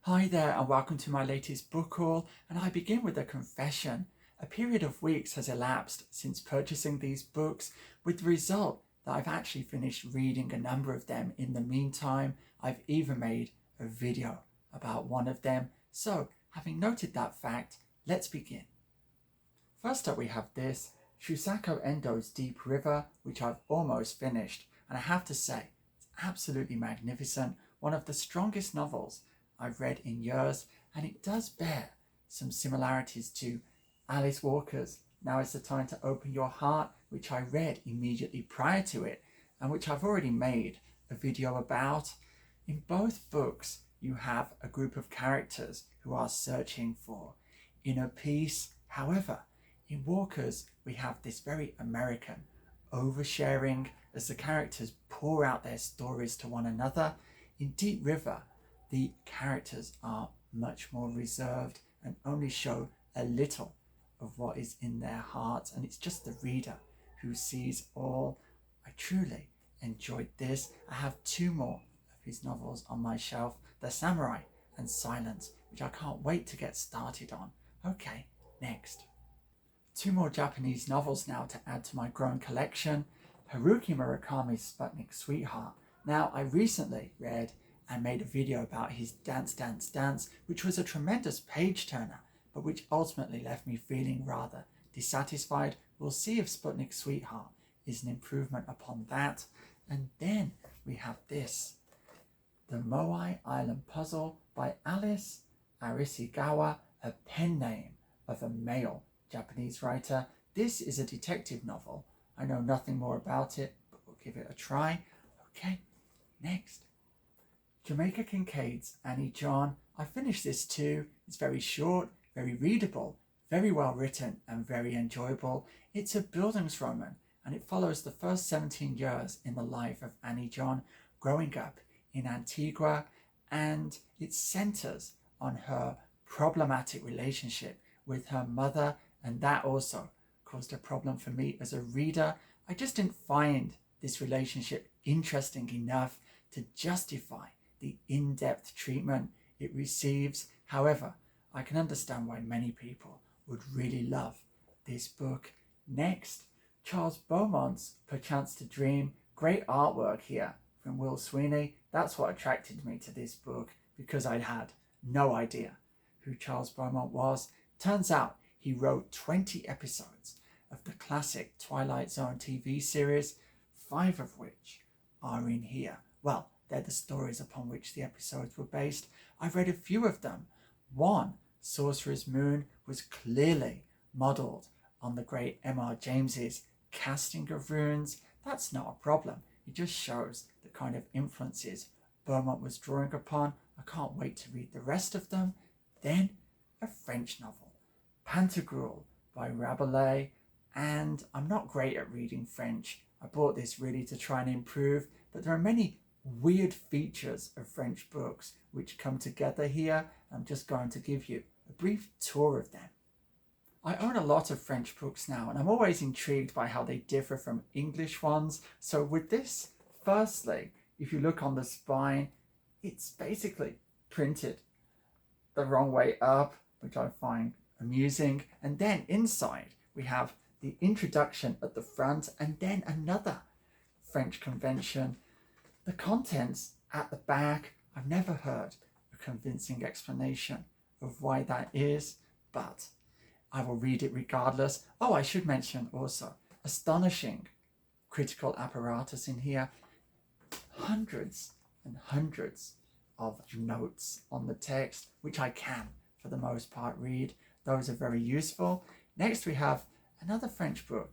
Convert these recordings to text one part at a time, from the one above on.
Hi there and welcome to my latest book haul, and I begin with a confession. A period of weeks has elapsed since purchasing these books, with the result that I've actually finished reading a number of them in the meantime. I've even made a video about one of them. So, having noted that fact, let's begin. First up we have this, Shusako Endo's Deep River, which I've almost finished, and I have to say, it's absolutely magnificent, one of the strongest novels I've read in years, and it does bear some similarities to Alice Walker's Now is the Time to Open Your Heart, which I read immediately prior to it and which I've already made a video about. In both books you have a group of characters who are searching for inner peace. However, in Walker's we have this very American oversharing as the characters pour out their stories to one another. In Deep River, the characters are much more reserved and only show a little of what is in their hearts, and it's just the reader who sees all. I truly enjoyed this. I have two more of his novels on my shelf, The Samurai and Silence, which I can't wait to get started on. Okay, next. Two more Japanese novels now to add to my growing collection. Haruki Murakami's Sputnik Sweetheart. Now, I recently read and made a video about his Dance Dance Dance, which was a tremendous page turner, but which ultimately left me feeling rather dissatisfied. We'll see if Sputnik Sweetheart is an improvement upon that. And then we have this, The Moai Island Puzzle by Alice Arissigawa, a pen name of a male Japanese writer. This is a detective novel. I know nothing more about it, but we'll give it a try. Okay, next. Jamaica Kincaid's Annie John. I finished this too. It's very short, very readable, very well written and very enjoyable. It's a Bildungsroman and it follows the first 17 years in the life of Annie John growing up in Antigua, and it centers on her problematic relationship with her mother, and that also caused a problem for me as a reader. I just didn't find this relationship interesting enough to justify the in-depth treatment it receives. However, I can understand why many people would really love this book. Next, Charles Beaumont's Perchance to Dream. Great artwork here from Will Sweeney. That's what attracted me to this book, because I had no idea who Charles Beaumont was. Turns out he wrote 20 episodes of the classic Twilight Zone TV series, 5 of which are in here. Well, they're the stories upon which the episodes were based. I've read a few of them. One, Sorcerer's Moon, was clearly modelled on the great M.R. James's casting of runes. That's not a problem. It just shows the kind of influences Beaumont was drawing upon. I can't wait to read the rest of them. Then, a French novel, Pantagruel by Rabelais, and I'm not great at reading French. I bought this really to try and improve, but there are many weird features of French books which come together here. I'm just going to give you a brief tour of them. I own a lot of French books now, and I'm always intrigued by how they differ from English ones. So with this, firstly, if you look on the spine, it's basically printed the wrong way up, which I find amusing. And then inside we have the introduction at the front, and then another French convention. The contents at the back, I've never heard a convincing explanation of why that is, but I will read it regardless. Oh, I should mention also, astonishing critical apparatus in here. Hundreds and hundreds of notes on the text, which I can, for the most part, read. Those are very useful. Next we have another French book.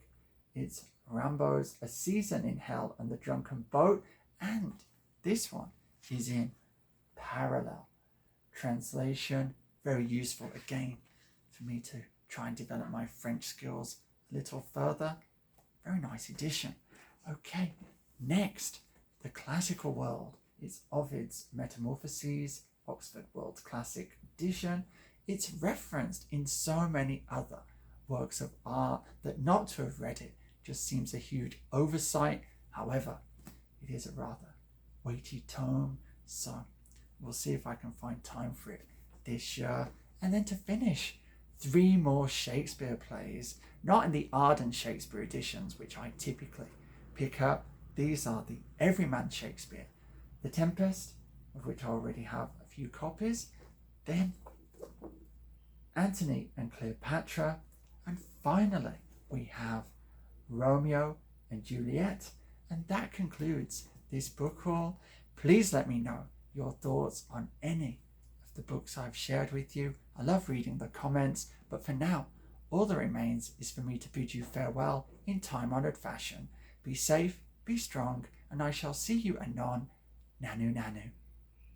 It's Rambo's A Season in Hell and the Drunken Boat, and this one is in parallel translation. Very useful again for me to try and develop my French skills a little further. Very nice edition. Okay, next, the classical world. It's Ovid's Metamorphoses, Oxford World Classic Edition. It's referenced in so many other works of art that not to have read it just seems a huge oversight. However, it is a rather weighty tome, so we'll see if I can find time for it this year. And then to finish, 3 more Shakespeare plays, not in the Arden Shakespeare editions, which I typically pick up. These are the Everyman Shakespeare, The Tempest, of which I already have a few copies, then Antony and Cleopatra, and finally we have Romeo and Juliet. And that concludes this book haul. Please let me know your thoughts on any of the books I've shared with you. I love reading the comments, but for now, all that remains is for me to bid you farewell in time-honoured fashion. Be safe, be strong, and I shall see you anon. Nanu nanu.